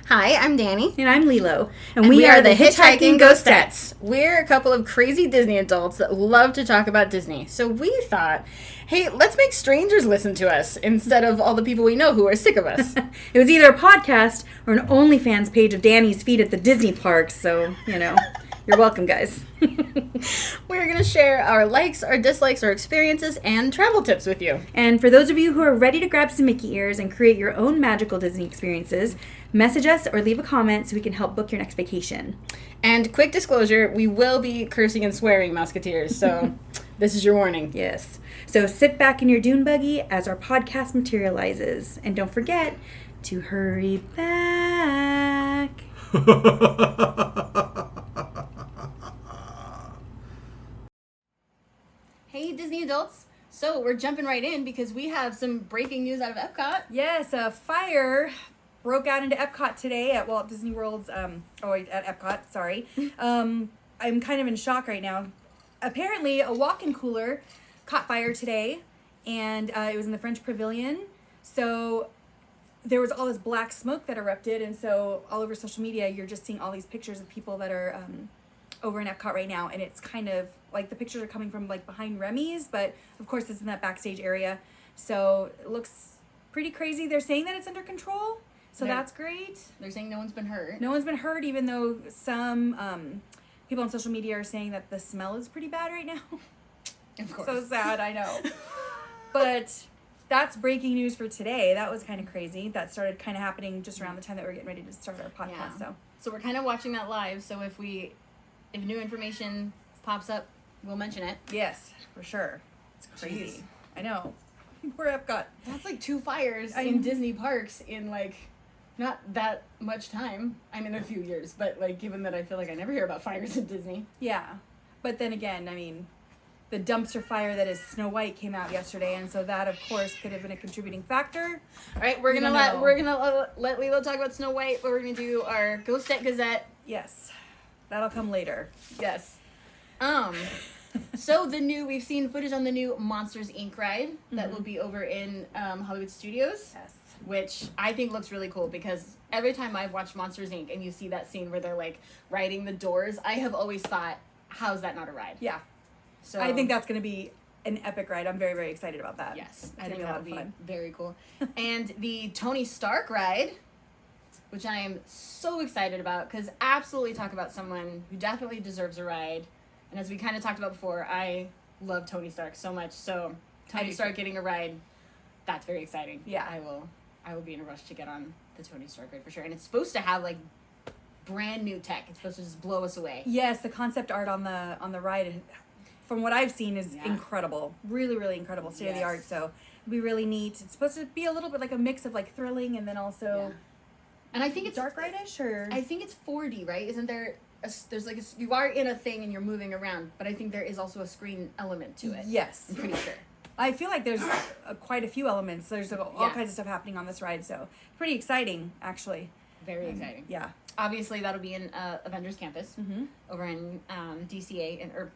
Hi, I'm Dani. And I'm Lelo. And we are the Hitchhiking Ghostettes. We're a couple of crazy Disney adults that love to talk about Disney. So we thought, hey, let's make strangers listen to us instead of all the people we know who are sick of us. It was either a podcast or an OnlyFans page of Dani's feet at the Disney parks. So, you're welcome, guys. We're going to share our likes, our dislikes, our experiences, and travel tips with you. And for those of you who are ready to grab some Mickey ears and create your own magical Disney experiences, message us or leave a comment so we can help book your next vacation. And quick disclosure, we will be cursing and swearing, Musketeers, so this is your warning. Yes. So sit back in your dune buggy as our podcast materializes. And don't forget to hurry back. Hey, Disney adults. So we're jumping right in because we have some breaking news out of EPCOT. Yes, a fire broke out into EPCOT today at Walt Disney World's, at EPCOT, sorry. I'm kind of in shock right now. Apparently, a walk-in cooler caught fire today, and it was in the French Pavilion. So there was all this black smoke that erupted, and so all over social media, you're just seeing all these pictures of people that are over in EPCOT right now, and it's kind of like the pictures are coming from like behind Remy's, but of course it's in that backstage area. So it looks pretty crazy. They're saying that it's under control. So that's great. They're saying no one's been hurt. No one's been hurt, even though some people on social media are saying that the smell is pretty bad right now. Of course. So sad, I know. But that's breaking news for today. That was kind of crazy. That started kind of happening just around the time that we're getting ready to start our podcast. Yeah. So we're kind of watching that live. So if new information pops up, we'll mention it. Yes, for sure. It's crazy. Jeez. I know. We're Epcot. That's like 2 fires in Disney parks in like not that much time. I mean, a few years, but like given that I feel like I never hear about fires in Disney. Yeah, but then again, I mean, the dumpster fire that is Snow White came out yesterday, and so that of course could have been a contributing factor. All right, we're gonna let Lelo talk about Snow White, but we're gonna do our Ghostette Gazette. Yes, that'll come later. Yes. So we've seen footage on the new Monsters Inc. ride that will be over in Hollywood Studios. Yes. Which I think looks really cool because every time I've watched Monsters Inc. and you see that scene where they're like riding the doors, I have always thought, how's that not a ride? Yeah. So I think that's going to be an epic ride. I'm very, very excited about that. Yes. I think that'll be very cool. And the Tony Stark ride, which I am so excited about because absolutely talk about someone who definitely deserves a ride. And as we kind of talked about before, I love Tony Stark so much. So Tony Stark getting a ride, that's very exciting. Yeah. I will be in a rush to get on the Tony Stark ride for sure. And it's supposed to have like brand new tech. It's supposed to just blow us away. Yes, the concept art on the ride, from what I've seen, is incredible. Really, really incredible. State of the art. So it'll be really neat. It's supposed to be a little bit like a mix of like thrilling and then also and I think it's dark ride-ish, or I think it's 4D, right? Isn't there there's like you are in a thing and you're moving around, but I think there is also a screen element to it. Yes. I'm pretty sure. I feel like there's quite a few elements. There's all kinds of stuff happening on this ride, so pretty exciting, actually. Very exciting. Yeah. Obviously, that'll be in Avengers Campus over in DCA, or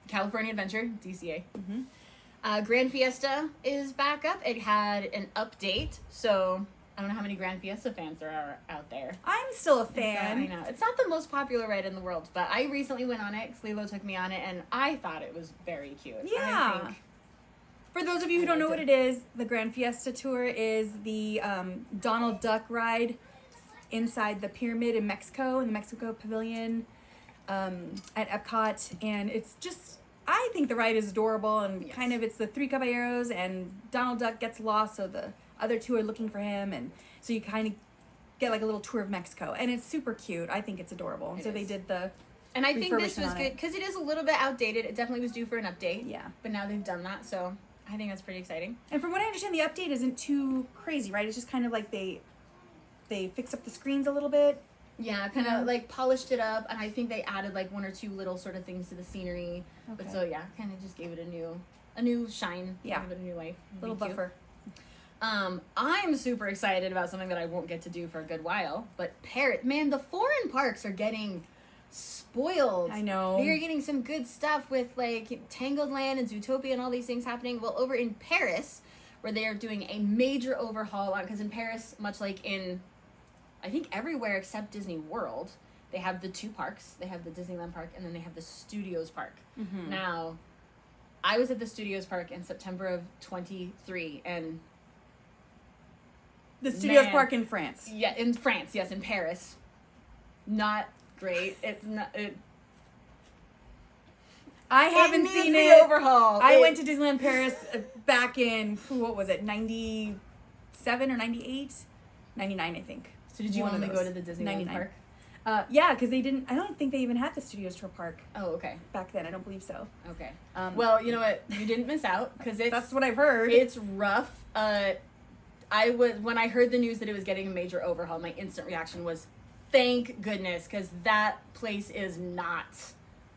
California Adventure, DCA. Grand Fiesta is back up. It had an update, so I don't know how many Grand Fiesta fans there are out there. I'm still a fan. I know. It's not the most popular ride in the world, but I recently went on it. Lelo took me on it, and I thought it was very cute. Yeah. For those of you who don't know what it is, the Grand Fiesta Tour is the Donald Duck ride inside the pyramid in Mexico, in the Mexico Pavilion at Epcot. And it's just, I think the ride is adorable, and kind of it's the 3 caballeros, and Donald Duck gets lost, so the other 2 are looking for him. And so you kind of get like a little tour of Mexico. And it's super cute. I think it's adorable. So they did the... And I think this was good, because it is a little bit outdated. It definitely was due for an update. Yeah. But now they've done that, so... I think that's pretty exciting. And from what I understand, the update isn't too crazy, right? It's just kind of like they fixed up the screens a little bit. Yeah, kind of like polished it up, and I think they added like 1 or 2 little sort of things to the scenery. Okay. But so yeah, kind of just gave it a new shine. Yeah, gave it a new life. Little buffer. I'm super excited about something that I won't get to do for a good while. But man, the foreign parks are getting spoiled. I know. They're getting some good stuff with like Tangled Land and Zootopia and all these things happening. Well, over in Paris, where they are doing a major overhaul on, because in Paris, much like in I think everywhere except Disney World, they have the 2 parks. They have the Disneyland Park, and then they have the Studios Park. Mm-hmm. Now, I was at the Studios Park in September of 23, and... The Studios Park in France. Yeah, in France, yes, in Paris. Not great. It's not... I haven't seen the it. overhaul. I went to Disneyland Paris back in, what was it, 97 or 98? 99, I think. So did you only go to the Disneyland 99. Park? Yeah, because I don't think they even had the Studios Tour Park Oh, okay. back then. I don't believe so. Okay. Well, you know what? You didn't miss out, because that's what I've heard. It's rough. When I heard the news that it was getting a major overhaul, my instant reaction was, thank goodness, because that place is not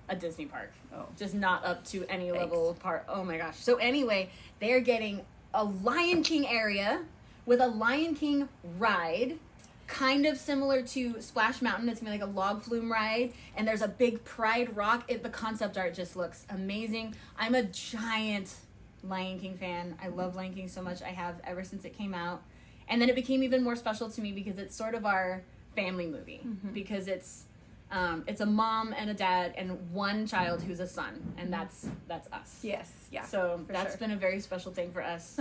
a Disney park. Oh. Just not up to any level of park. Oh my gosh. So anyway, they're getting a Lion King area with a Lion King ride, kind of similar to Splash Mountain. It's gonna be like a log flume ride, and there's a big Pride Rock. The concept art just looks amazing. I'm a giant Lion King fan. I love Lion King so much. I have ever since it came out. And then it became even more special to me because it's sort of our family movie. Mm-hmm. Because it's a mom and a dad and one child who's a son, and that's us. Yes, yeah. So that's been a very special thing for us.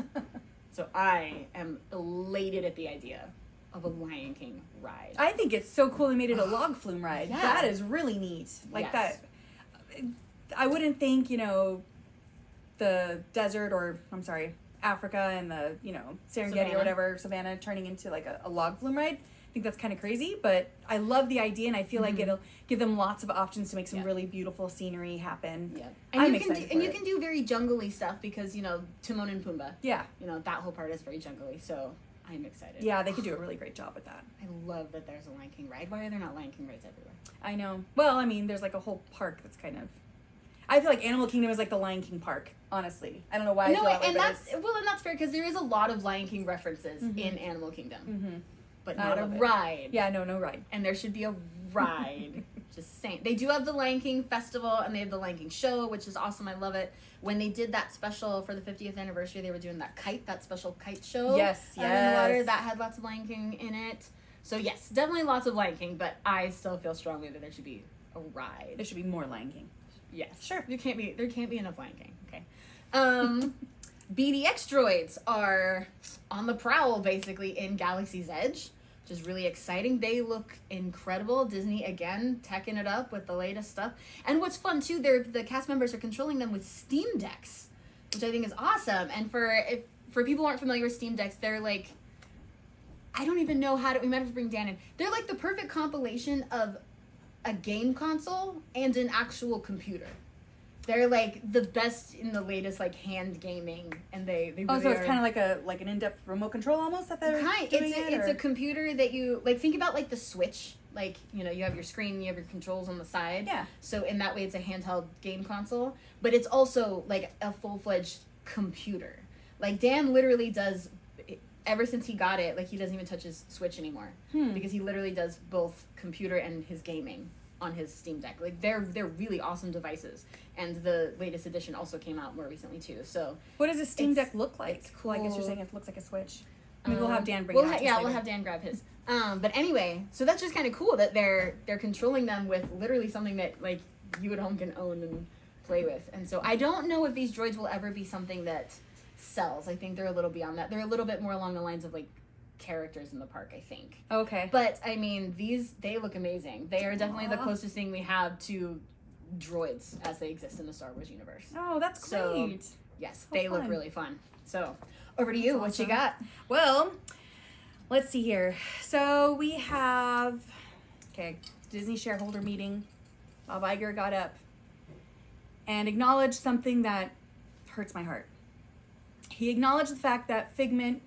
So I am elated at the idea of a Lion King ride. I think it's so cool they made it a log flume ride. Yeah. That is really neat. Like Yes. that. I wouldn't think, the desert Africa and the, Serengeti Savannah. or whatever, Savannah turning into like a log flume ride. I think that's kind of crazy, but I love the idea, and I feel like it'll give them lots of options to make some really beautiful scenery happen. Yeah. I'm And excited you can do very jungly stuff because, Timon and Pumbaa. Yeah. That whole part is very jungly, so I'm excited. Yeah, they could do a really great job with that. I love that there's a Lion King ride. Why are there not Lion King rides everywhere? I know. Well, I mean, there's like a whole park that's kind of... I feel like Animal Kingdom is like the Lion King park, honestly. I don't know why I feel that way, and that's fair because there is a lot of Lion King references in Animal Kingdom. Mm-hmm. But not a ride. Yeah, no ride. And there should be a ride. Just saying. They do have the Lion King Festival, and they have the Lion King Show, which is awesome. I love it. When they did that special for the 50th anniversary, they were doing that special kite show. Yes. In the water. That had lots of Lion King in it. So yes, definitely lots of Lion King, but I still feel strongly that there should be a ride. There should be more Lion King. Yes. Sure. There can't be enough Lion King. Okay. BDX droids are on the prowl, basically, in Galaxy's Edge, which is really exciting. They look incredible. Disney, again, teching it up with the latest stuff. And what's fun, too, the cast members are controlling them with Steam Decks, which I think is awesome. And for people who aren't familiar with Steam Decks, they're like, I don't even know we might have to bring Dan in. They're like the perfect compilation of a game console and an actual computer. They're like the best in the latest like hand gaming, and they really so it's kind of like an in-depth remote control almost that they're doing it's a computer that you like think about like the Switch, like you have your screen, you have your controls on the side. Yeah. So in that way, it's a handheld game console, but it's also like a full-fledged computer. Like Dan literally does. Ever since he got it, like he doesn't even touch his Switch anymore because he literally does both computer and his gaming on his Steam Deck. Like they're really awesome devices, and the latest edition also came out more recently too. So what does a Steam Deck look like? It's cool. Well, I guess you're saying it looks like a Switch. Maybe we'll have Dan bring we'll it out. we'll have Dan grab his. But anyway, so that's just kind of cool that they're controlling them with literally something that like you at home can own and play with. And so I don't know if these droids will ever be something that sells. I think they're a little beyond that. They're a little bit more along the lines of like characters in the park, I think. Okay. But I mean, they look amazing. They are definitely the closest thing we have to droids as they exist in the Star Wars universe. Oh, that's great. So, yes, they look really fun. So, over to you. What you got? Well, let's see here. So we have Disney shareholder meeting. Bob Iger got up and acknowledged something that hurts my heart. He acknowledged the fact that Figment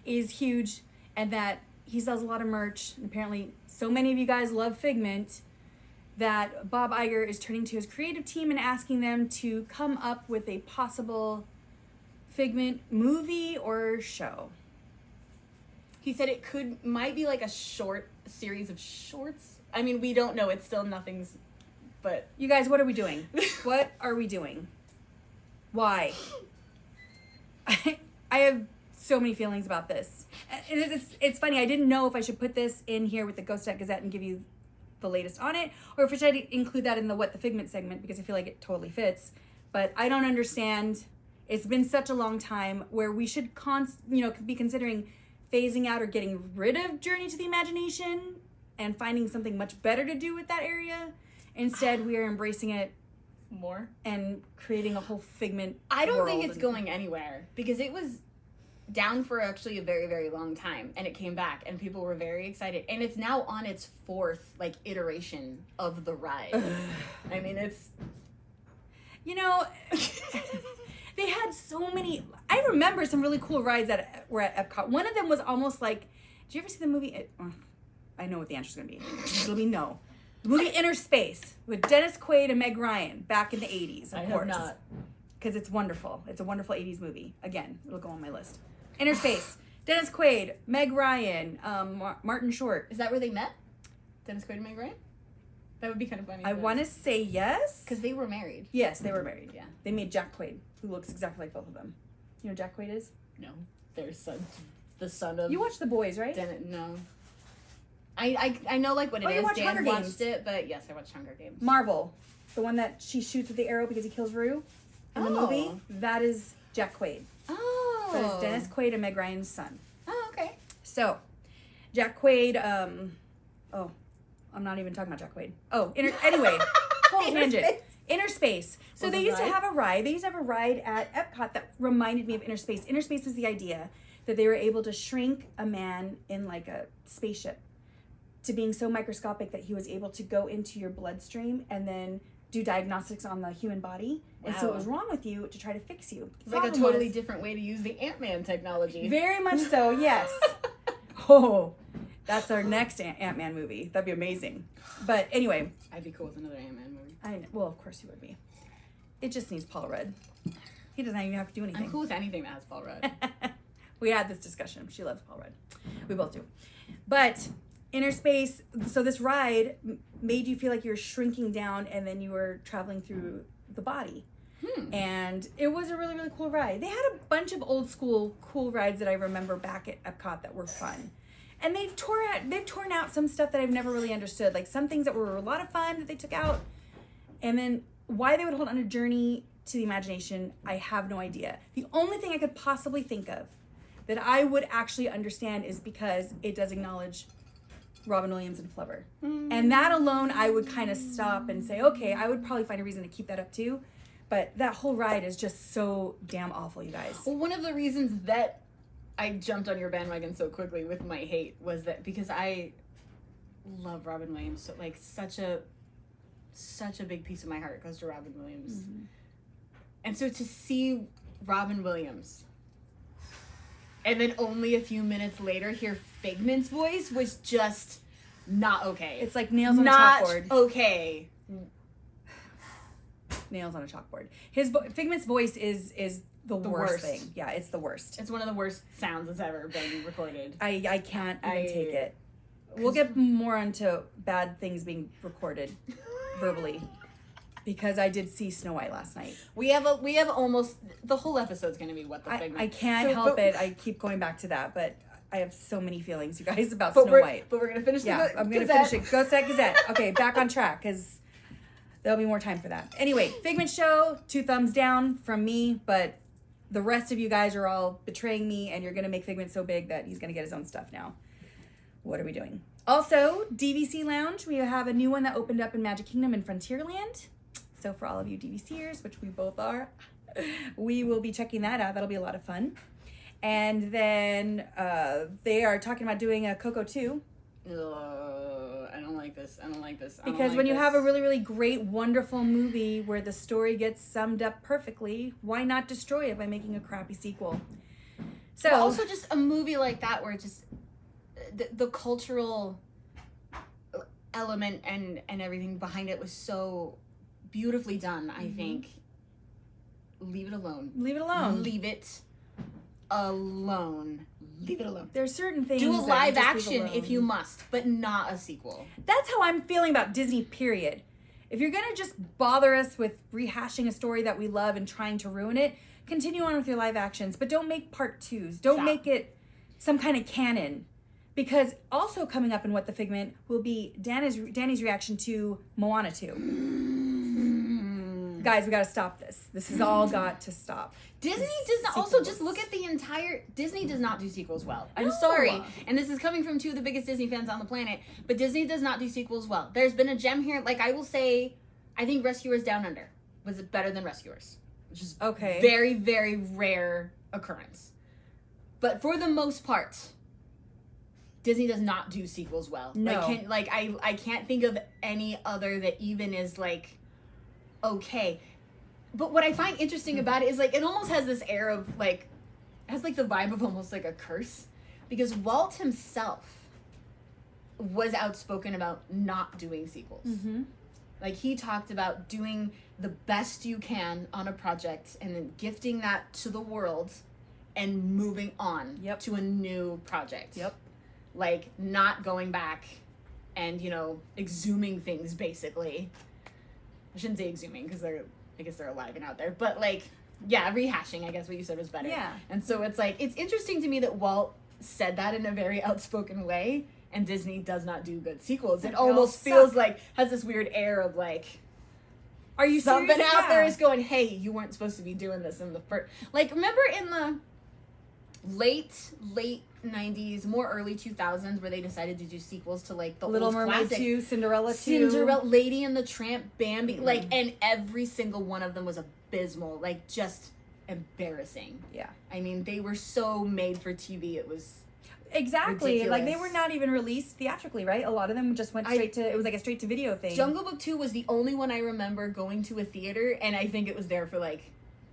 is huge and that he sells a lot of merch. And apparently so many of you guys love Figment that Bob Iger is turning to his creative team and asking them to come up with a possible Figment movie or show. He said it might be like a series of shorts. I mean, we don't know. It's still nothing's, but... You guys, what are we doing? What are we doing? Why? I have so many feelings about this. And it's funny. I didn't know if I should put this in here with the Ghostette Gazette and give you the latest on it, or if I should include that in the What the Figment segment, because I feel like it totally fits. But I don't understand. It's been such a long time where we should be considering phasing out or getting rid of Journey to the Imagination and finding something much better to do with that area. Instead, we are embracing it more and creating a whole Figment I don't world think it's going anywhere, because it was down for actually a very, very long time, and it came back and people were very excited, and it's now on its 4th iteration of the ride. I mean, it's they had so many. I remember some really cool rides that were at EPCOT. One of them was almost like, did you ever see the movie? I know what the answer's gonna be. It'll be no. The movie Inner Space with Dennis Quaid and Meg Ryan back in the 80s, of course. Have not. Because it's wonderful. It's a wonderful 80s movie. Again, it'll go on my list. Inner Space, Dennis Quaid, Meg Ryan, Martin Short. Is that where they met? Dennis Quaid and Meg Ryan? That would be kind of funny. I want to say yes. Because they were married. Yes, they were married. Yeah. They made Jack Quaid, who looks exactly like both of them. You know who Jack Quaid is? No. Their son. The son of... You watched The Boys, right? No. I know what it is. You watched Dan Hunger watched Games. it, but yes, I watched Hunger Games. Marvel. The one that she shoots with the arrow because he kills Rue in the movie. That is Jack Quaid. Oh. That is Dennis Quaid and Meg Ryan's son. Oh, okay. So, Jack Quaid, I'm not even talking about Jack Quaid. Oh, anyway, whole tangent. Inner Space. So they used to have a ride. They used to have a ride at EPCOT that reminded me of Inner Space. Inner Space was the idea that they were able to shrink a man in like a spaceship to being so microscopic that he was able to go into your bloodstream and then do diagnostics on the human body and see what was wrong with you to try to fix you. It's like a totally different way to use the Ant-Man technology. Very much so, yes. Oh, that's our next Ant-Man movie. That'd be amazing. But anyway. I'd be cool with another Ant-Man movie. I know. Well, of course you would be. It just needs Paul Rudd. He doesn't even have to do anything. I'm cool with anything that has Paul Rudd. We had this discussion. She loves Paul Rudd. We both do. But Inner Space, so this ride made you feel like you were shrinking down and then you were traveling through the body. And it was a really, really cool ride. They had a bunch of old school cool rides that I remember back at EPCOT that were fun. And they've torn out some stuff that I've never really understood. Like some things that were a lot of fun that they took out. And then why they would hold on a Journey to the Imagination, I have no idea. The only thing I could possibly think of that I would actually understand is because it does acknowledge Robin Williams and Flubber. And that alone, I would kind of stop and say, okay, I would probably find a reason to keep that up too. But that whole ride is just so damn awful, you guys. Well, one of the reasons that I jumped on your bandwagon so quickly with my hate was that because I love Robin Williams. So, like, such a big piece of my heart goes to Robin Williams. And so to see Robin Williams and then only a few minutes later hear Figment's voice was just not okay. It's like nails on not a chalkboard. Okay. Nails on a chalkboard. Figment's voice is the worst thing. Yeah, it's the worst. It's one of the worst sounds that's ever been recorded. I can't even take it. We'll get more onto bad things being recorded verbally. Because I did see Snow White last night. We have almost the whole episode's going to be what the Figment. I can't help it. I keep going back to that, but I have so many feelings, you guys, about Snow White. But we're going to finish I'm going to finish it. Ghostette Gazette. Okay, back on track, because there'll be more time for that. Anyway, Figment show, 2 thumbs down from me, but the rest of you guys are all betraying me, and you're going to make Figment so big that he's going to get his own stuff now. What are we doing? Also, DVC Lounge, we have a new one that opened up in Magic Kingdom in Frontierland. So for all of you DVCers, which we both are, we will be checking that out. That'll be a lot of fun. And then they are talking about doing a Coco 2. I don't like this. Because when you have a really, really great, wonderful movie where the story gets summed up perfectly, why not destroy it by making a crappy sequel? So but also just a movie like that where just the cultural element and everything behind it was so beautifully done, I think. Leave it alone. Leave it alone. Leave it alone. Leave it alone. There's certain things. Do a live action if you must, but not a sequel. That's how I'm feeling about Disney, period. If you're going to just bother us with rehashing a story that we love and trying to ruin it, continue on with your live actions, but don't make part 2s. Don't make it some kind of canon. Because also coming up in What the Figment will be Dani's reaction to Moana 2. Guys, we got to stop this. This has all got to stop. Disney does not. Also, just look at the entire. Disney does not do sequels well. I'm sorry, and this is coming from two of the biggest Disney fans on the planet. But Disney does not do sequels well. There's been a gem here. Like I will say, I think Rescuers Down Under was better than Rescuers, which is very, very rare occurrence. But for the most part, Disney does not do sequels well. No. I can't think of any other that even is like okay. But what I find interesting about it is like it almost has this air of like has like the vibe of almost like a curse, because Walt himself was outspoken about not doing sequels. Mm-hmm. Like he talked about doing the best you can on a project and then gifting that to the world and moving on to a new project. Yep. Like not going back and, you know, exhuming things basically. I shouldn't say exhuming because I guess they're alive and out there. But like, yeah, rehashing, I guess what you said was better. Yeah. And so it's like, it's interesting to me that Walt said that in a very outspoken way and Disney does not do good sequels. It almost feels like, has this weird air of like, are you something serious? out there is going, hey, you weren't supposed to be doing this in the first. Like, remember in the late 90s, more early 2000s, where they decided to do sequels to like the Little old Mermaid classic, 2, Cinderella 2, Lady and the Tramp, Bambi, like, and every single one of them was abysmal, like just embarrassing. Yeah, I mean, they were so made for TV. It was exactly ridiculous. Like they were not even released theatrically, right? A lot of them just went straight to. It was like a straight to video thing. Jungle Book 2 was the only one I remember going to a theater, and I think it was there for like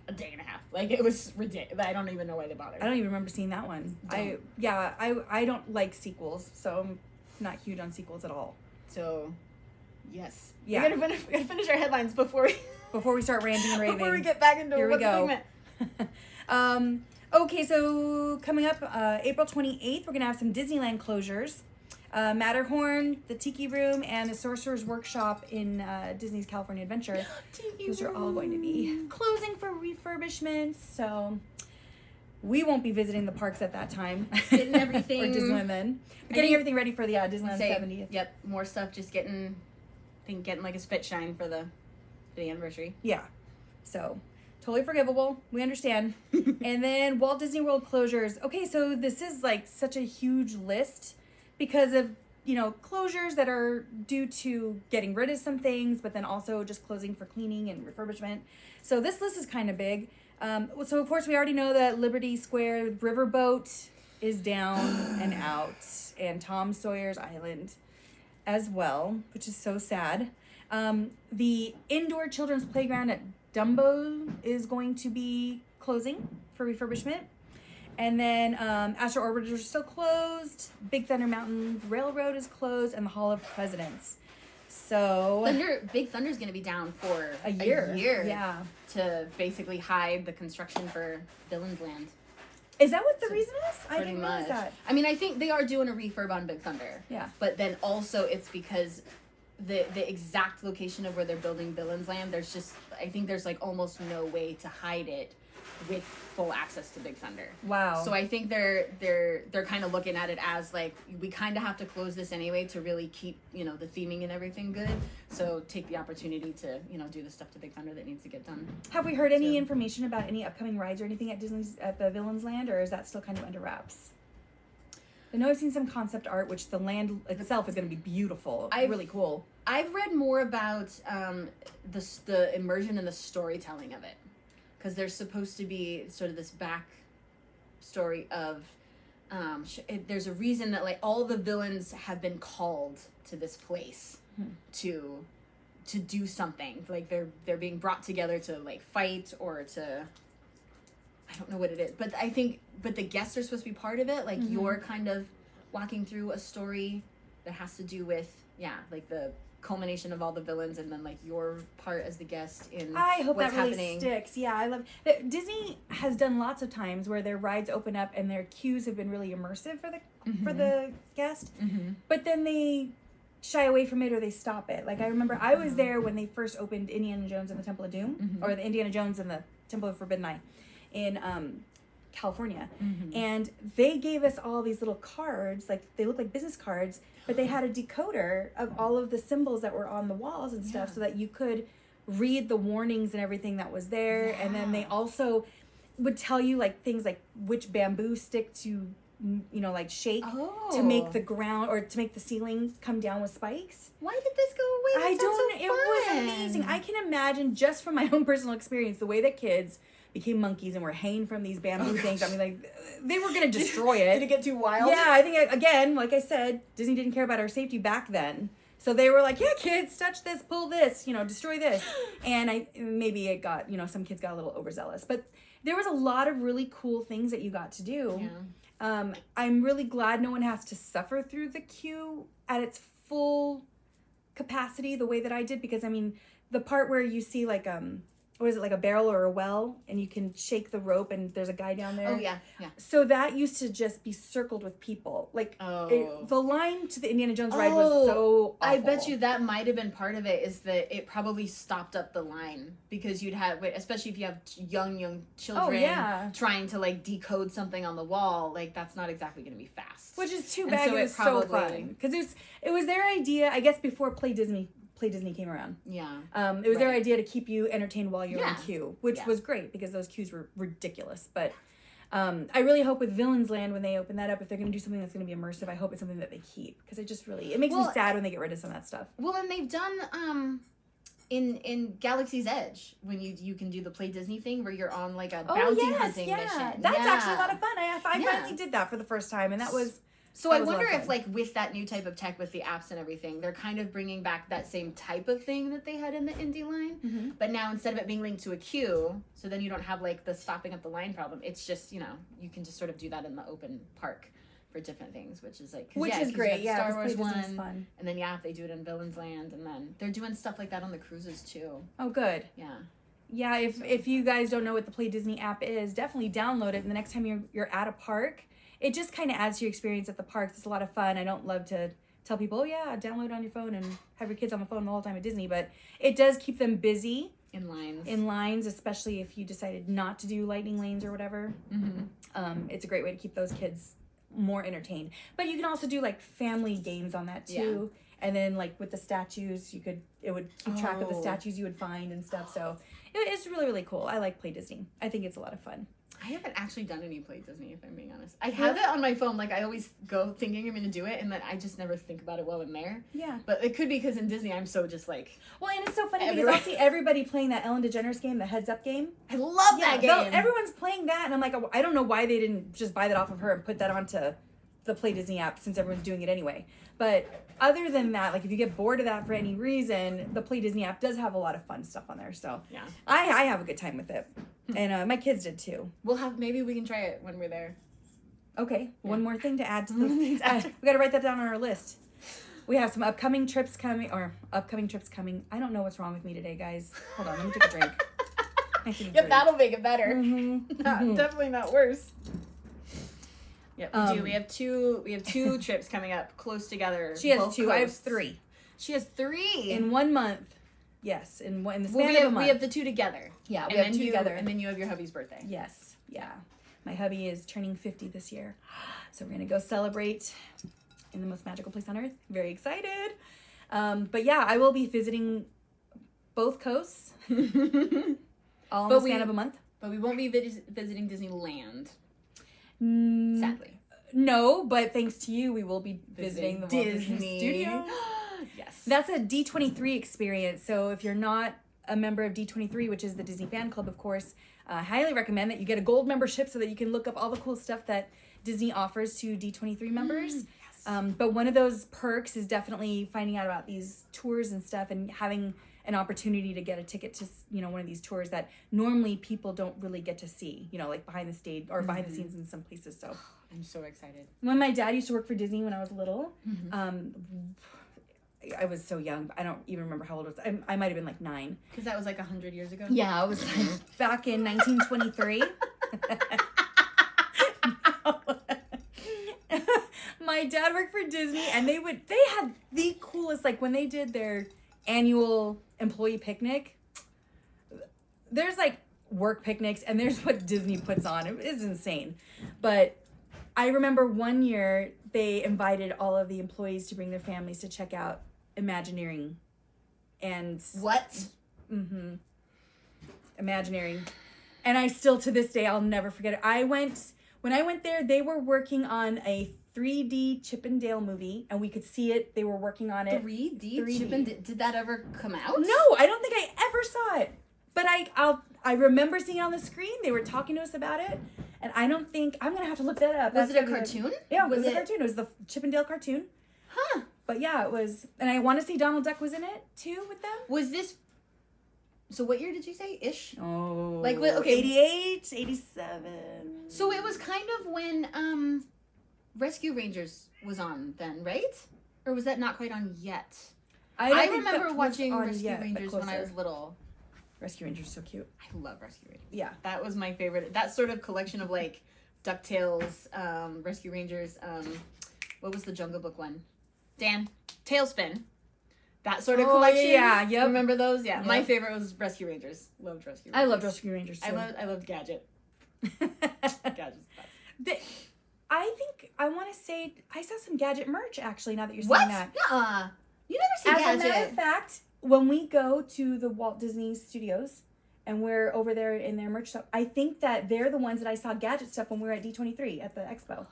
a day and a half. Like it was ridiculous. I don't even know why they bothered. I don't even remember seeing that one. I don't like sequels, so I'm not huge on sequels at all. So, yes. Yeah. We gotta finish our headlines before we start ranting and raving. Before we get back into Here we go. Figment. Okay, so coming up April 28th, we're gonna have some Disneyland closures. Matterhorn, the Tiki Room, and the Sorcerer's Workshop in Disney's California Adventure. Those are all going to be closing for refurbishments, so we won't be visiting the parks at that time. Getting everything. Or Disneyland then. We're getting everything ready for the Disneyland 70th. Yep, more stuff just getting like a spit shine for the anniversary. Yeah, so totally forgivable. We understand. And then Walt Disney World closures. Okay, so this is like such a huge list, because of, you know, closures that are due to getting rid of some things, but then also just closing for cleaning and refurbishment. So this list is kind of big. So of course we already know that Liberty Square Riverboat is down and out, and Tom Sawyer's Island as well, which is so sad. The indoor children's playground at Dumbo is going to be closing for refurbishment. And then Astro Orbiters are still closed. Big Thunder Mountain Railroad is closed, and the Hall of Presidents. So Big Thunder's going to be down for a year. Yeah, to basically hide the construction for Villain's Land. Is that what the reason is? I Pretty didn't much. realize that. I mean, I think they are doing a refurb on Big Thunder. Yeah. But then also it's because the exact location of where they're building Villain's Land, I think there's like almost no way to hide it with full access to Big Thunder. Wow. So I think they're kind of looking at it as like, we kind of have to close this anyway to really keep, you know, the theming and everything good. So take the opportunity to, you know, do the stuff to Big Thunder that needs to get done. Have we heard any information about any upcoming rides or anything at the Villains Land, or is that still kind of under wraps? I know I've seen some concept art, which the land itself is going to be beautiful. Really cool. I've read more about the immersion and the storytelling of it. Because there's supposed to be sort of this back story of, there's a reason that like all the villains have been called to this place to do something. Like they're being brought together to like fight or to, I don't know what it is. But the guests are supposed to be part of it. Like you're kind of walking through a story that has to do with, like the culmination of all the villains, and then like your part as the guest in I hope what's that really happening. Sticks. Yeah, I love that. Disney has done lots of times where their rides open up and their queues have been really immersive for the guest, but then they shy away from it or they stop it. Like I remember I was there when they first opened Indiana Jones and the Temple of Doom, or the Indiana Jones and the Temple of Forbidden Eye, in California. Mm-hmm. And they gave us all these little cards, like they look like business cards, but they had a decoder of all of the symbols that were on the walls and stuff so that you could read the warnings and everything that was there. Yeah. And then they also would tell you like things like which bamboo stick to, you know, like shake to make the ground or to make the ceiling come down with spikes. Why did this go away? I don't So it was fun. amazing. I can imagine just from my own personal experience the way that kids became monkeys and were hanging from these bamboo things. I mean, like, they were going to destroy it. Did it get too wild? Yeah, I think, again, like I said, Disney didn't care about our safety back then. So they were like, yeah, kids, touch this, pull this, you know, destroy this. And maybe it got, you know, some kids got a little overzealous. But there was a lot of really cool things that you got to do. Yeah. I'm really glad no one has to suffer through the queue at its full capacity the way that I did. Because, I mean, the part where you see, like, what is it, like a barrel or a well, and you can shake the rope and there's a guy down there. Oh, yeah, yeah. So that used to just be circled with people. Like, the line to the Indiana Jones ride was so awful. I bet you that might have been part of it, is that it probably stopped up the line. Because you'd have, especially if you have young children trying to, like, decode something on the wall, like, that's not exactly going to be fast. Which is too And bad. so it was so fun. Because it was their idea, I guess, before Play Disney came around. Yeah. It was their idea to keep you entertained while you're in queue, which Yeah. was great because those queues were ridiculous. But I really hope with Villains Land, when they open that up, if they're going to do something that's going to be immersive, I hope it's something that they keep, because it makes me sad when they get rid of some of that stuff. Well, and they've done in Galaxy's Edge, when you can do the Play Disney thing where you're on like a bounty hunting mission. That's actually a lot of fun. I finally did that for the first time, and that was. So I wonder if, like, with that new type of tech, with the apps and everything, they're kind of bringing back that same type of thing that they had in the indie line. Mm-hmm. But now, instead of it being linked to a queue, so then you don't have, like, the stopping up the line problem. It's just, you know, you can just sort of do that in the open park for different things, which is, like... Which is great, yeah. Star Wars one. Fun. And then, they do it in Villains Land. And then they're doing stuff like that on the cruises, too. Oh, good. Yeah. Yeah, if you guys don't know what the Play Disney app is, definitely download it. And the next time you're at a park... It just kind of adds to your experience at the parks. It's a lot of fun. I don't love to tell people, oh yeah, download it on your phone and have your kids on the phone the whole time at Disney. But it does keep them busy. In lines, especially if you decided not to do lightning lanes or whatever. Mm-hmm. It's a great way to keep those kids more entertained. But you can also do like family games on that too. Yeah. And then like with the statues, it would keep track of the statues you would find and stuff. So it's really, really cool. I like Play Disney. I think it's a lot of fun. I haven't actually done any Play Disney, if I'm being honest. I have it on my phone. Like, I always go thinking I'm going to do it, and then I just never think about it while I'm there. Yeah. But it could be because in Disney, I'm so just like... Well, and it's so funny because I'll see everybody playing that Ellen DeGeneres game, the Heads Up game. I love that game. Everyone's playing that, and I'm like, I don't know why they didn't just buy that off of her and put that onto the Play Disney app, since everyone's doing it anyway. But other than that, like, if you get bored of that for any reason, the Play Disney app does have a lot of fun stuff on there. So yeah, I have a good time with it. And my kids did too. Maybe we can try it when we're there. Okay, one more thing to add to the we got to write that down on our list. We have some upcoming trips coming. I don't know what's wrong with me today, guys. Hold on, let me take a drink. That'll make it better. Mm-hmm. Definitely not worse. Yep, we do. We have two trips coming up close together. She has two. Coasts. I have three. She has three in 1 month. Yes, in the span of a month. We have the two together. Yeah, we have two together. And then you have your hubby's birthday. Yes, yeah. My hubby is turning 50 this year. So we're going to go celebrate in the most magical place on earth. Very excited. But yeah, I will be visiting both coasts. All in the span of a month. But we won't be visiting Disneyland. Sadly. No, but thanks to you, we will be visiting the Walt Disney Studios. Yes. That's a D23 experience. So if you're not a member of D23, which is the Disney Fan Club, of course, I highly recommend that you get a gold membership so that you can look up all the cool stuff that Disney offers to D23 members. Yes. But one of those perks is definitely finding out about these tours and stuff and having an opportunity to get a ticket to, one of these tours that normally people don't really get to see, like behind the stage or behind the scenes in some places. So I'm so excited. When my dad used to work for Disney when I was little, I was so young, I don't even remember how old I was. I might have been like 9. Because that was like 100 years ago? Yeah, I was like back in 1923. My dad worked for Disney, and they had the coolest, like when they did their annual employee picnic, there's like work picnics, and there's what Disney puts on. It is insane. But I remember one year they invited all of the employees to bring their families to check out Imagineering. And what? Mm-hmm. Imagineering. And I still, to this day, I'll never forget it. When I went there, they were working on a 3D Chip and Dale movie, and we could see it. They were working on it. 3D? Chip and Dale? Did that ever come out? No, I don't think I ever saw it. But I remember seeing it on the screen. They were talking to us about it, and I don't think, I'm going to have to look that up. Was it a cartoon? Yeah, it was a cartoon. It was the Chip and Dale cartoon. Huh. But yeah, it was, and I want to say Donald Duck was in it, too, with them. Was this, so what year did you say? Ish? Oh. Like, what, okay. 88, 87. So it was kind of when, Rescue Rangers was on then, right? Or was that not quite on yet? I remember watching Rescue Rangers when I was little. Rescue Rangers so cute. I love Rescue Rangers. Yeah. That was my favorite. That sort of collection of like DuckTales, Rescue Rangers, what was the Jungle Book one? Dan, Tailspin. That sort of collection. Yeah, yep. Remember those? Yeah. Yep. My favorite was Rescue Rangers. Loved Rescue Rangers. I loved Rescue Rangers too. I loved Gadget. Gadget's the best. I think I want to say I saw some Gadget merch actually. Now that you're saying What? that, Nuh-uh. You never see as Gadget. a matter of fact, when we go to the Walt Disney Studios and we're over there in their merch shop, I think that they're the ones that I saw Gadget stuff when we were at D23 at the expo.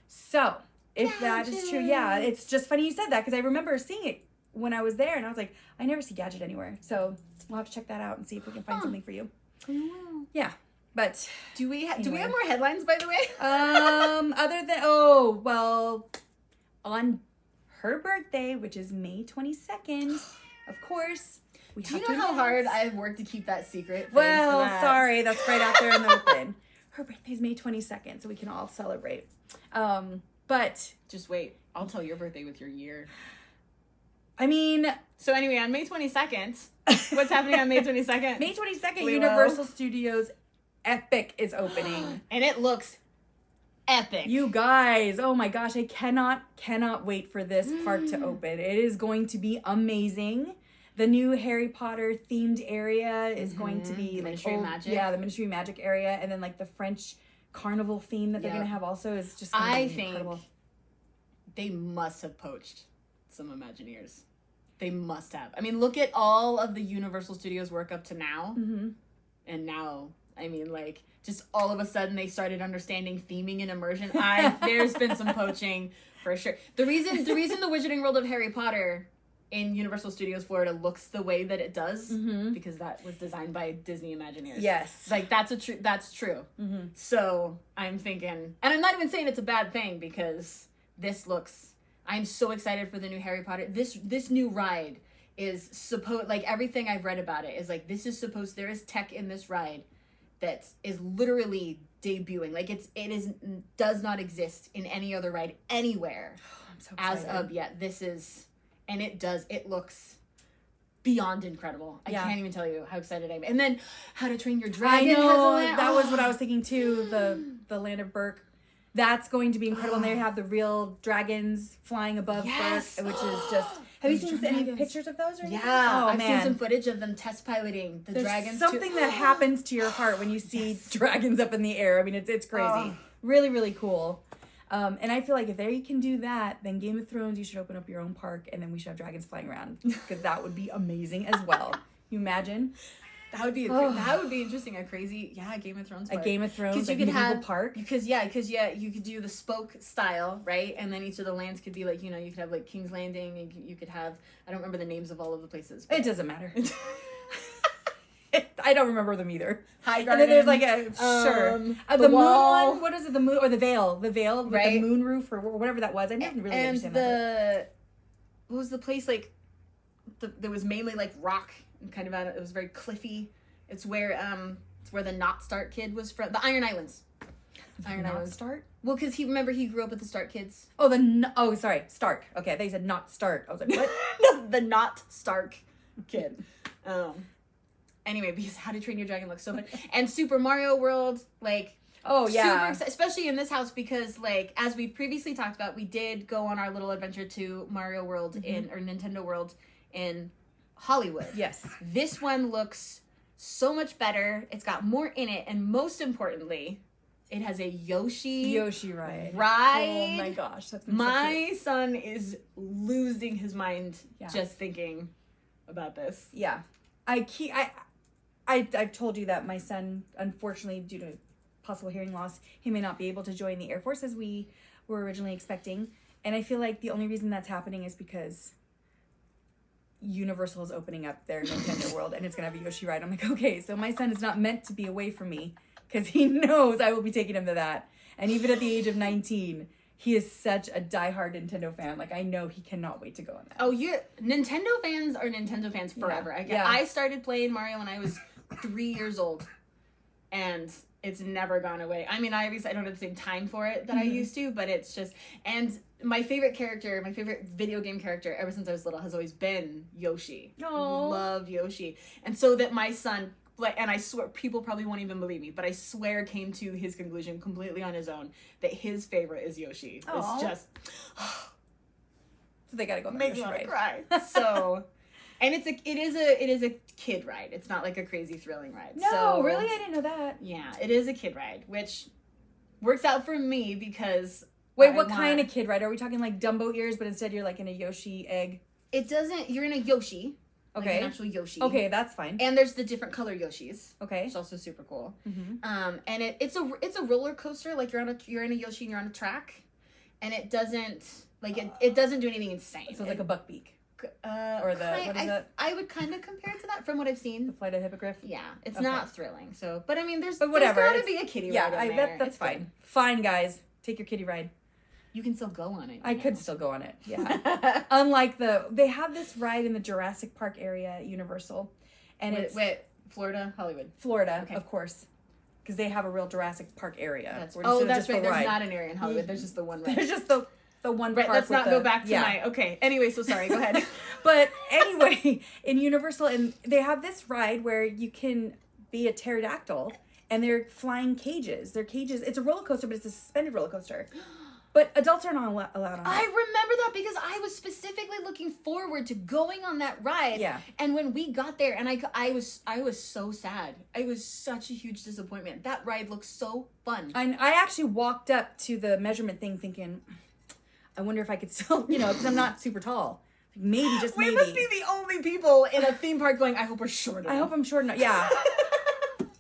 So if that is true, yeah, it's just funny you said that because I remember seeing it when I was there, and I was like, I never see Gadget anywhere. So we'll have to check that out and see if we can find something for you. Yeah. But do we have more headlines, by the way? Other than on her birthday, which is May 22nd, of course, we have to. Do you know how hard I've worked to keep that secret? Well, sorry, that's right out there in the open. Her birthday is May 22nd, so we can all celebrate. But just wait, I'll tell your birthday with your year. I mean, so anyway, on May 22nd, what's happening on May 22nd? May 22nd, Universal Studios Epic is opening. And it looks epic. You guys, oh my gosh, I cannot wait for this park to open. It is going to be amazing. The new Harry Potter themed area is going to be the Ministry of Magic. Yeah, the Ministry of Magic area, and then like the French carnival theme that they're going to have also is just going to be incredible. They must have poached some Imagineers. They must have. I mean, look at all of the Universal Studios work up to now. Mm-hmm. And now, I mean, like, just all of a sudden they started understanding theming and immersion. There's been some poaching for sure. The reason the Wizarding World of Harry Potter in Universal Studios Florida looks the way that it does, because that was designed by Disney Imagineers. Yes. Like, that's true. Mm-hmm. So, I'm thinking, and I'm not even saying it's a bad thing, because this looks, I'm so excited for the new Harry Potter. This new ride is supposed, like, everything I've read about it is like, there is tech in this ride that is literally debuting. Like, does not exist in any other ride anywhere. I'm so excited. As of yet. It looks beyond incredible. I can't even tell you how excited I am. And then How to Train Your Dragon. I know, that was what I was thinking too, the Land of Berk. That's going to be incredible. And they have the real dragons flying above Berk, which is just... Have you seen any pictures of those or anything? Yeah, I've seen some footage of them test piloting the dragons. There's something that happens to your heart when you see dragons up in the air. I mean, it's crazy. Really, really cool. And I feel like if they can do that, then Game of Thrones, you should open up your own park, and then we should have dragons flying around, because that would be amazing as well. You imagine? That would be interesting. A crazy, Game of Thrones park. A Game of Thrones, like, you could have park. Because you could do the spoke style, right? And then each of the lands could be like, you could have like King's Landing, and you could have, I don't remember the names of all of the places. It doesn't matter. I don't remember them either. High Garden. And then there's like the wall. moon one. What is it? The moon or the veil? The veil with right? the moon roof or whatever that was. I didn't really understand that. What was the place like? There was mainly like rock and kind of it was very cliffy. It's where the Not Stark kid was from. The Iron Islands. Islands. Stark? Well, because he grew up with the Stark kids. Oh, sorry, Stark. Okay, they said Not Stark. I was like, what? The Not Stark kid. Anyway, because How to Train Your Dragon looks so fun. And Super Mario World, like... Oh, yeah. Super especially in this house, because, like, as we previously talked about, we did go on our little adventure to Mario World or Nintendo World in Hollywood. Yes. This one looks so much better. It's got more in it, and most importantly, it has a Yoshi ride. Ride. Oh my gosh, that's my son is losing his mind Yeah. just thinking about this. Yeah, I've told you that my son, unfortunately, due to possible hearing loss, he may not be able to join the Air Force as we were originally expecting. And I feel like the only reason that's happening is because Universal is opening up their Nintendo World and it's going to have a Yoshi ride. I'm like, okay, so my son is not meant to be away from me because he knows I will be taking him to that. And even at the age of 19, he is such a diehard Nintendo fan. Like, I know he cannot wait to go on that. Oh, Nintendo fans are Nintendo fans forever. Yeah. I started playing Mario when I was 3 years old, and it's never gone away. I mean, obviously I don't have the same time for it that I used to, but it's just, and my favorite video game character ever since I was little has always been Yoshi. Aww. Love Yoshi. And so that my son, and I swear, people probably won't even believe me, but I swear came to his conclusion completely on his own that his favorite is Yoshi. Aww. It's just, So they gotta go on the make me Yoshi want to ride. cry. So, and it is a kid ride. It's not like a crazy thrilling ride. No, So, really? I didn't know that. yeah, it is a kid ride, which works out for me because Wait, what kind of kid ride? Are we talking like Dumbo ears, but instead you're like in a Yoshi egg? it doesn't. You're in a Yoshi, like Okay. an actual Yoshi. Okay, that's fine. And there's the different color Yoshis, Okay. which is also super cool. Mm-hmm. And it's a roller coaster. Like you're in a Yoshi and you're on a track, and it doesn't it doesn't do anything insane. So it's like a buckbeak. Or what is that? I would kind of compare it to that from what I've seen. The flight of hippogriff? Yeah, it's Okay. not thrilling. So, but I mean, But whatever, There's got to it's- be a kiddie Yeah, ride. I in bet there. that's It's fine. good. Fine, guys. Take your kiddie ride. You can still go on it. I could still go on it. Yeah. Unlike they have this ride in the Jurassic Park area at Universal, and it's Florida, Hollywood. Florida, Okay. of course, because they have a real Jurassic Park area. That's We're just- that's just right. the There's ride. not an area in Hollywood. There's just the one ride. There's just the one Right. park Let's with not go back to my. Okay. Anyway, so sorry. Go ahead. But anyway, in Universal, and they have this ride where you can be a pterodactyl, and they're flying cages. They're cages. It's a roller coaster, but it's a suspended roller coaster. But adults are not allowed on it. I remember that because I was specifically looking forward to going on that ride. Yeah. And when we got there, and I was so sad. It was such a huge disappointment. That ride looked so fun. I actually walked up to the measurement thing thinking, I wonder if I could still, because I'm not super tall. Maybe, just maybe. We must be the only people in a theme park going, I hope we're short enough. I hope I'm short enough. Yeah.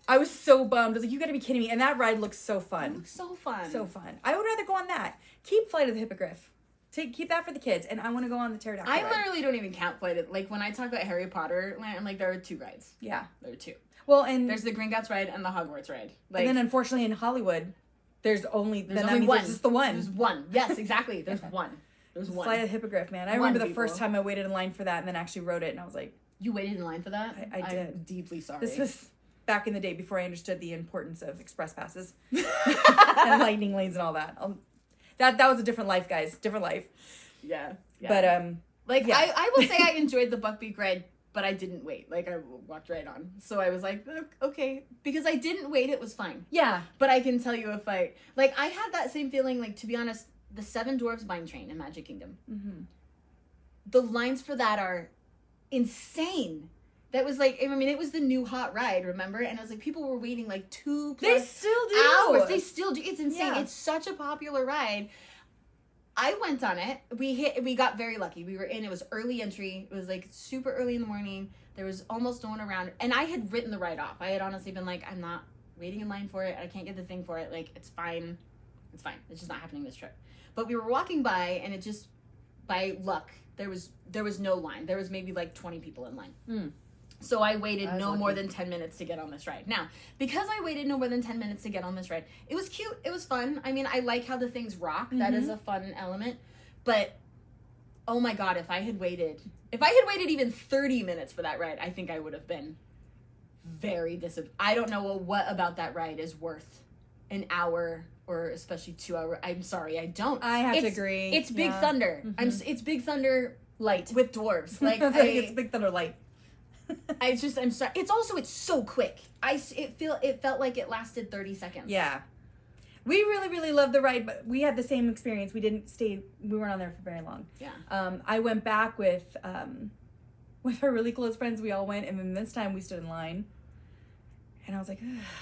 I was so bummed. I was like, you gotta be kidding me. And that ride looks so fun. It looks so fun. So fun. I would rather go on that. Keep Flight of the Hippogriff. Keep that for the kids. And I want to go on the pterodactyl I ride. literally don't even count Flight. Like when I talk about Harry Potter land, I'm like, there are 2 rides. Yeah. There are 2. Well, and There's the Gringotts ride and the Hogwarts ride. Like, and then unfortunately in Hollywood, there's only there's that only means one. It's just the one. There's one. Yes, exactly. There's one. There's one. Flight of the Hippogriff, man. I One, remember the people. first time I waited in line for that and then actually wrote it, and I was like, You waited in line for that? I did. I'm deeply sorry. this was back in the day before I understood the importance of express passes and lightning lanes and all that. That was a different life, guys. Different life. Yeah. But like yeah. I will say I enjoyed the Buckbeak ride, but I didn't wait. Like I walked right on. So I was like, okay, because I didn't wait, it was fine. yeah. But I can tell you if I had that same feeling. Like to be honest, the Seven Dwarfs Mine Train in Magic Kingdom. Mm-hmm. The lines for that are insane. That was like, I mean, it was the new hot ride, remember? And I was like, people were waiting like 2+ They still do. hours. They still do. It's insane. Yeah. It's such a popular ride. I went on it. We got very lucky. We were in. It was early entry. It was like super early in the morning. There was almost no one around. And I had written the ride off. I had honestly been like, I'm not waiting in line for it. I can't get the thing for it. Like, it's fine. It's fine. It's just not happening this trip. But we were walking by, and it just, by luck, there was no line. There was maybe like 20 people in line. Mm. So I waited I was no more lucky. than 10 minutes to get on this ride. Now, because I waited no more than 10 minutes to get on this ride, it was cute. It was fun. I mean, I like how the things rock. That is a fun element. But, oh my God, if I had waited even 30 minutes for that ride, I think I would have been very disappointed. I don't know what about that ride is worth an hour or especially 2 hours. I'm sorry, I don't. I have to agree. It's Big Yeah. Thunder. Mhm. It's Big Thunder Light. with dwarves. Like, It's Big Thunder Light. I'm sorry. It's so quick. It felt like it lasted 30 seconds. Yeah. We really, really loved the ride, but we had the same experience. We weren't on there for very long. Yeah. I went back with our really close friends. We all went, and then this time we stood in line. And I was like,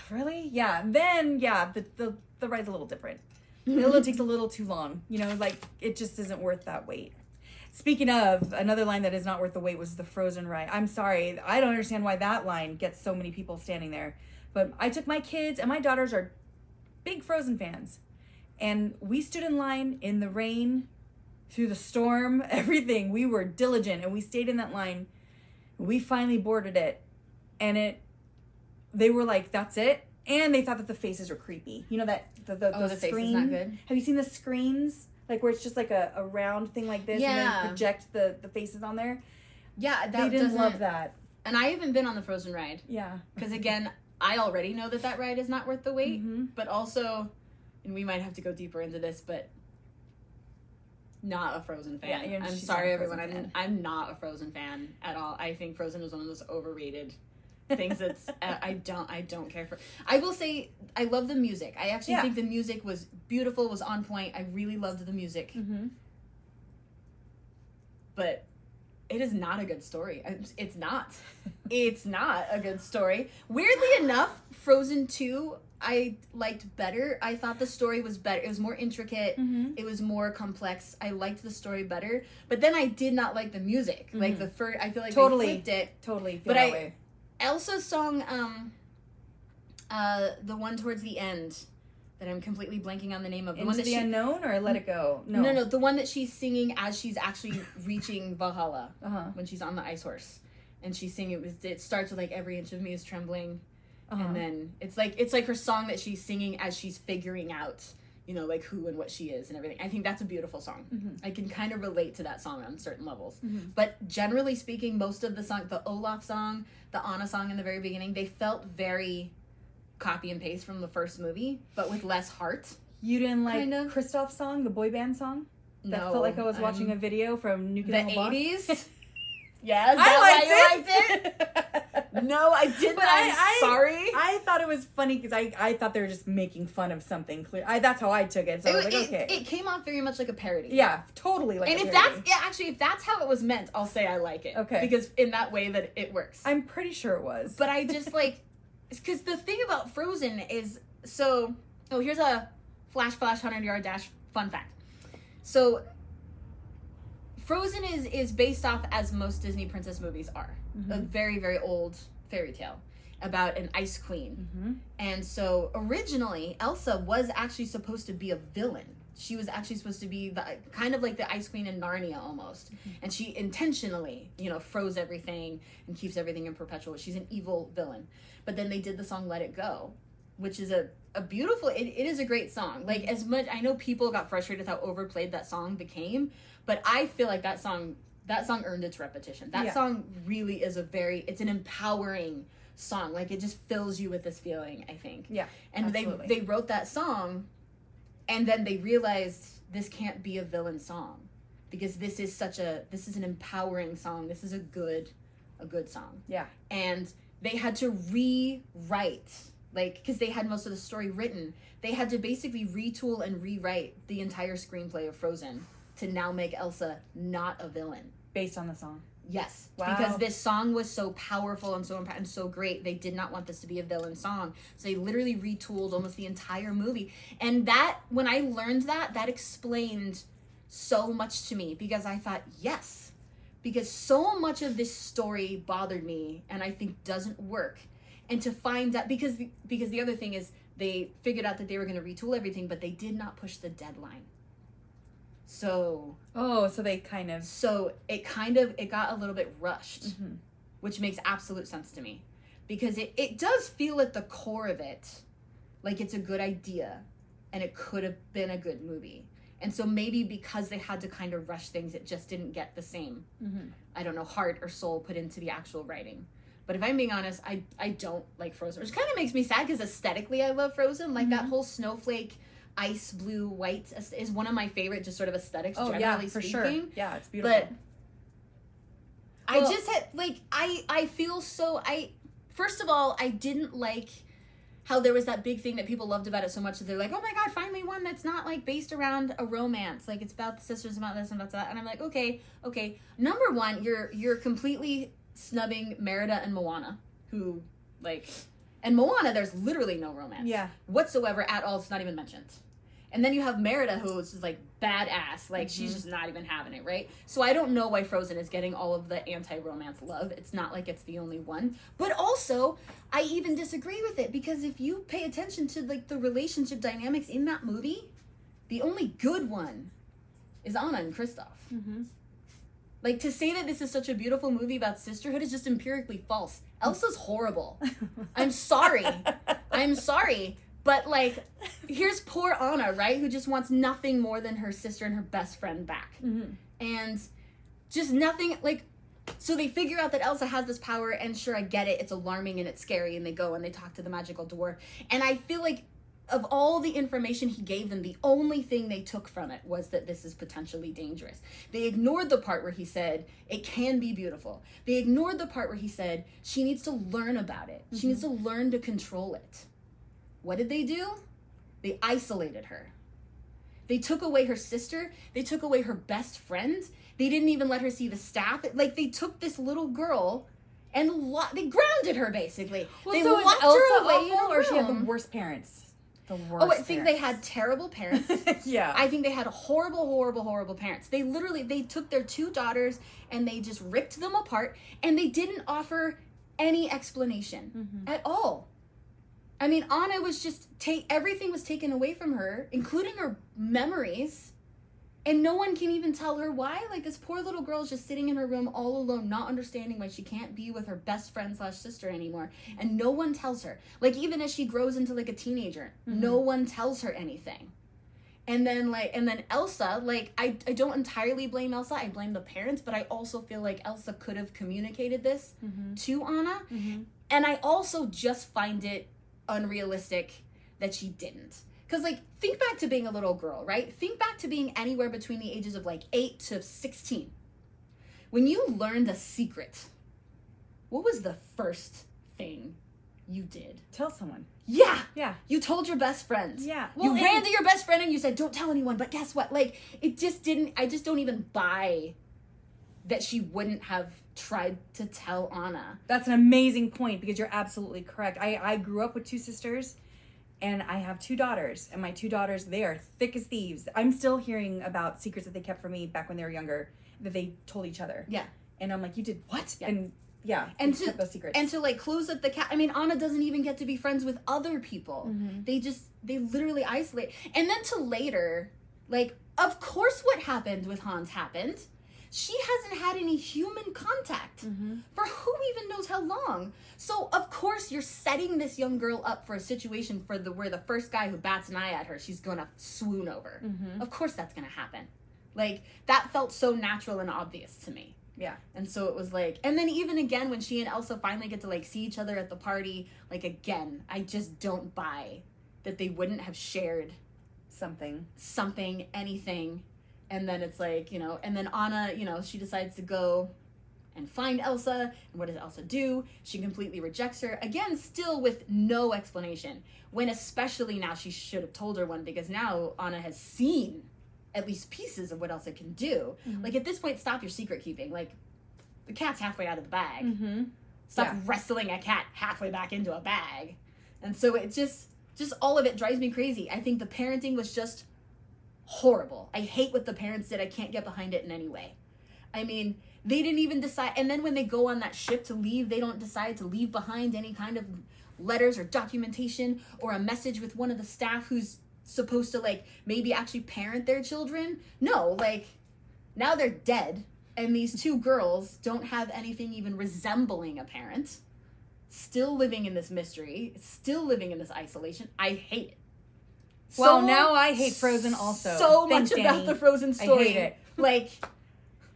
really? Yeah. And then, yeah, the ride's a little different. It takes a little too long. You know, like, it just isn't worth that wait. Speaking of, another line that is not worth the wait was the Frozen ride. I'm sorry. I don't understand why that line gets so many people standing there. But I took my kids, and my daughters are big Frozen fans. And we stood in line in the rain, through the storm, everything. We were diligent, and we stayed in that line. We finally boarded it. And they were like, that's it. And they thought that the faces were creepy. You know that the face screen? is not good. Have you seen the screens? Like where it's just like a round thing like this, and then project the faces on there. Yeah, they didn't love that. And I haven't been on the Frozen ride. Yeah, because again, I already know that ride is not worth the wait. Mm-hmm. But also, and we might have to go deeper into this, but not a Frozen fan. Yeah, I'm sorry, everyone. I'm not a Frozen fan at all. I think Frozen is one of those overrated things that's I don't care for. I will say I love the music. I actually think the music was beautiful, was on point. I really loved the music. Mm-hmm. But it is not a good story. It's not. It's not a good story. Weirdly enough, Frozen 2 I liked better. I thought the story was better. It was more intricate. Mm-hmm. It was more complex. I liked the story better. But then I did not like the music. Mm-hmm. Like the first, I feel like totally they flipped it. Totally feel But that way. Elsa's song, the one towards the end that I'm completely blanking on the name of. The Into one that the Unknown or Let It Go? No, the one that she's singing as she's actually reaching Valhalla Uh-huh. when she's on the ice horse, and she's singing. It starts with like every inch of me is trembling, Uh-huh. and then it's like her song that she's singing as she's figuring out, you know, like who and what she is and everything. I think that's a beautiful song. Mm-hmm. I can kind of relate to that song on certain levels. Mm-hmm. But generally speaking, most of the song, the Olaf song, the Anna song in the very beginning, they felt very copy and paste from the first movie, but with less heart. You didn't like kind of. Kristoff's song, the boy band song? That No, felt like I was watching a video from New Kid the on the Block? 80s. Yes, I liked it. No, I didn't. But I'm sorry. I thought it was funny because I thought they were just making fun of something. That's how I took it. So I was like, okay. It came off very much like a parody. Yeah, totally like and a if parody. if that's how it was meant, I'll say I like it. Okay. Because in that way that it works. I'm pretty sure it was. But I just like, because the thing about Frozen is, here's a flash 100-yard dash fun fact. So Frozen is based off, as most Disney princess movies are, Mm-hmm. a very, very old fairy tale about an ice queen. Mm-hmm. And so originally Elsa was actually supposed to be a villain. She was actually supposed to be kind of like the ice queen in Narnia almost. Mm-hmm. And she intentionally, froze everything and keeps everything in perpetual. She's an evil villain. But then they did the song Let It Go, which is a beautiful, it is a great song. Like, as much, I know people got frustrated with how overplayed that song became, but I feel like that song earned its repetition. That song really is it's an empowering song. Like, it just fills you with this feeling, I think. Yeah, and absolutely. they wrote that song, and then they realized this can't be a villain song, because this is an empowering song. This is a good song. Yeah. And they had to rewrite, because they had most of the story written, they had to basically retool and rewrite the entire screenplay of Frozen to now make Elsa not a villain. Based on the song. Yes. Wow. Because this song was so powerful and so great, they did not want this to be a villain song. So they literally retooled almost the entire movie. And that, when I learned that explained so much to me, because I thought, yes. Because so much of this story bothered me and I think doesn't work. And to find out, because the other thing is, they figured out that they were going to retool everything, but they did not push the deadline. So they kind of... So it got a little bit rushed, mm-hmm. which makes absolute sense to me. Because it does feel at the core of it like it's a good idea and it could have been a good movie. And so maybe because they had to kind of rush things, it just didn't get the same, mm-hmm. I don't know, heart or soul put into the actual writing. But if I'm being honest, I don't like Frozen, which kind of makes me sad because aesthetically I love Frozen. Like, mm-hmm. that whole snowflake, ice, blue, white is one of my favorite just sort of aesthetics, generally for speaking. sure. Yeah, it's beautiful. But I just had, I feel so, first of all, I didn't like how there was that big thing that people loved about it so much that they're like, oh my God, finally one that's not based around a romance. It's about the sisters, about this and about that. And I'm like, okay. Number one, you're completely snubbing Merida and Moana, who, And Moana, there's literally no romance. Yeah. Whatsoever at all. It's not even mentioned. And then you have Merida, who's just, like, badass. Like, she's just not even having it, right? So I don't know why Frozen is getting all of the anti-romance love. It's not like it's the only one. But also, I even disagree with it, because if you pay attention to, like, the relationship dynamics in that movie, the only good one is Anna and Kristoff. Mm-hmm. Like, to say that this is such a beautiful movie about sisterhood is just empirically false. Elsa's horrible. I'm sorry. I'm sorry. But, like, here's poor Anna, right? Who just wants nothing more than her sister and her best friend back. Mm-hmm. And just nothing, like, so they figure out that Elsa has this power, and sure, I get it. It's alarming and it's scary, and they go and they talk to the magical dwarf. And I feel like of all the information he gave them, the only thing they took from it was that this is potentially dangerous. They ignored the part where he said, it can be beautiful. They ignored the part where he said, she needs to learn about it. She needs to learn to control it. What did they do? They isolated her. They took away her sister. They took away her best friend. They didn't even let her see the staff. Like, they took this little girl and they grounded her, basically. Well, they so is locked Elsa her away awful, in a or she had the room. worst parents? The worst Oh, I think parents. they had terrible parents. Yeah. I think they had horrible parents. They took their two daughters and they just ripped them apart, and they didn't offer any explanation at all. I mean, Anna was just, everything was taken away from her, including her memories, and no one can even tell her why. Like, this poor little girl is just sitting in her room all alone, not understanding why she can't be with her best friend / sister anymore, and no one tells her. Like, even as she grows into, like, a teenager, no one tells her anything. And then Elsa, like, I don't entirely blame Elsa, I blame the parents, but I also feel like Elsa could have communicated this to Anna, and I also just find it unrealistic that she didn't. Because, like, think back to being a little girl, right? Think back to being anywhere between the ages of, like, 8 to 16. When you learned a secret, what was the first thing you did? Tell someone. Yeah! Yeah. You told your best friend. Yeah. You ran to your best friend and you said, don't tell anyone, but guess what? Like, it just didn't, I just don't even buy that she wouldn't have tried to tell Anna. That's an amazing point, because you're absolutely correct. I grew up with two sisters, and I have two daughters, and my two daughters, they are thick as thieves. I'm still hearing about secrets that they kept from me back when they were younger that they told each other. Yeah. And I'm like, you did what? Yeah. And yeah, and kept those secrets. And to, like, close up the cat. I mean, Anna doesn't even get to be friends with other people. They literally isolate. And then to later, like, of course what happened with Hans happened. She hasn't had any human contact for who even knows how long. So, of course, you're setting this young girl up for a situation where the first guy who bats an eye at her, she's gonna swoon over. Of course that's gonna happen. Like, that felt so natural and obvious to me. Yeah. And so it was like, and then even again, when she and Elsa finally get to, like, see each other at the party, like, again, I just don't buy that they wouldn't have shared Something, anything. And then it's like, you know, and then Anna, you know, she decides to go and find Elsa. And what does Elsa do? She completely rejects her. Again, still with no explanation. When especially now she should have told her one, because now Anna has seen at least pieces of what Elsa can do. Like, at this point, stop your secret keeping. Like, the cat's halfway out of the bag. Stop wrestling a cat halfway back into a bag. And so it's just all of it drives me crazy. I think the parenting was just horrible. I hate what the parents did. I can't get behind it in any way. I mean, they didn't even decide. And then when they go on that ship to leave, they don't decide to leave behind any kind of letters or documentation or a message with one of the staff who's supposed to, like, maybe actually parent their children. No, like, now they're dead. And these two girls don't have anything even resembling a parent. Still living in this mystery. Still living in this isolation. I hate it. Well, now I hate Frozen also. So Thanks, much about Dani. the Frozen story. I hate it. Like,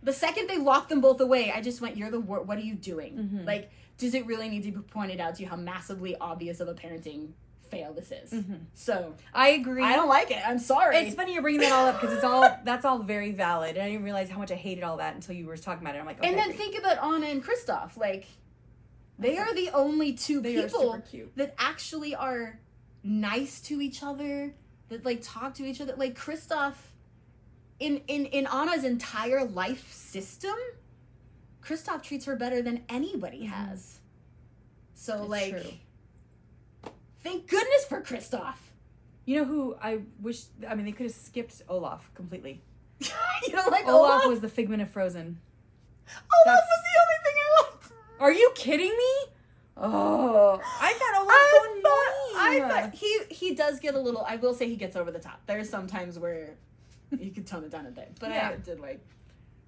the second they locked them both away, I just went, what are you doing? Like, does it really need to be pointed out to you how massively obvious of a parenting fail this is? So, I agree. I don't like it. I'm sorry. It's funny you're bringing that all up, because that's all very valid. And I didn't realize how much I hated all that until you were talking about it. I'm like, okay. And then think about Anna and Kristoff. Like, they are the only two people that actually are nice to each other, that, like, talk to each other. Like, Kristoff, in Anna's entire life system, Kristoff treats her better than anybody has. So, That's like, true. Thank goodness for Kristoff. You know who I wish, I mean, they could have skipped Olaf completely. You don't like Olaf Olaf? was the figment of Frozen. Olaf was the only thing I liked. Are you kidding me? Oh, I thought Olaf was so annoying. I thought he does get a little, I will say he gets over the top. There's some times where you could tone it down a bit. But Yeah. I did like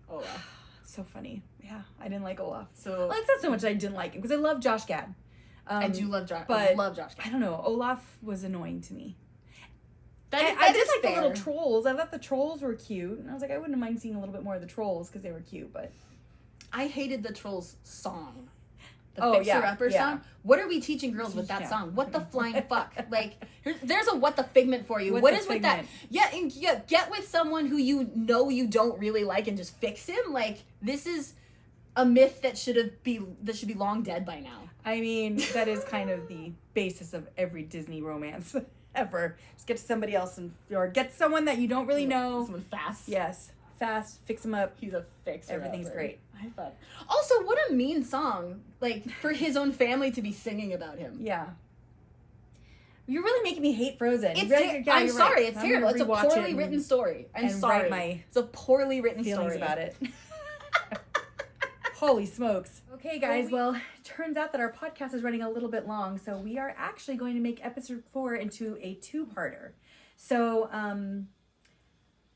Olaf. So funny. Yeah, I didn't like Olaf. So Well, it's not so much I didn't like him, because I love Josh Gad. I do love Josh. but I love Josh. I don't know. Olaf was annoying to me. That I did is like fair. the little trolls. I thought the trolls were cute. And I was like, I wouldn't mind seeing a little bit more of the trolls because they were cute, but... I hated the Trolls song. The Oh, Fixer yeah, Upper yeah. song. What are we teaching girls with that Yeah. song? What the flying fuck? Like, there's a what the figment for you. What What the is with that? figment? Yeah, and yeah, get with someone who you know you don't really like and just fix him. Like, this is a myth that should be long dead by now. I mean, that is kind of the basis of every Disney romance ever. Just get to somebody else or get someone that you don't really know. Someone fast. Yes. Fast. Fix them up. He's a fixer. Everything's upper. great. I thought. Also, what a mean song. Like, for his own family to be singing about him. Yeah. You're really making me hate Frozen. It's really, yeah, I'm you're sorry, right. it's I'm terrible. gonna It's a rewatch poorly it written story. I'm and sorry. write my It's a poorly written feelings story. about it. Holy smokes. Okay, guys, well, it turns out that our podcast is running a little bit long, so we are actually going to make episode 4 into a 2-parter. So,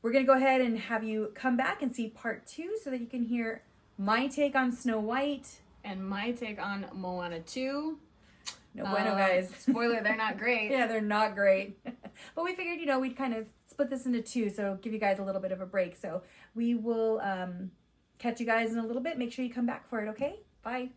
we're going to go ahead and have you come back and see part 2 so that you can hear my take on Snow White. And my take on Moana 2. No bueno, guys. Spoiler, they're not great. Yeah, they're not great. But we figured, we'd kind of split this into 2, so give you guys a little bit of a break. So we will catch you guys in a little bit. Make sure you come back for it, okay? Bye.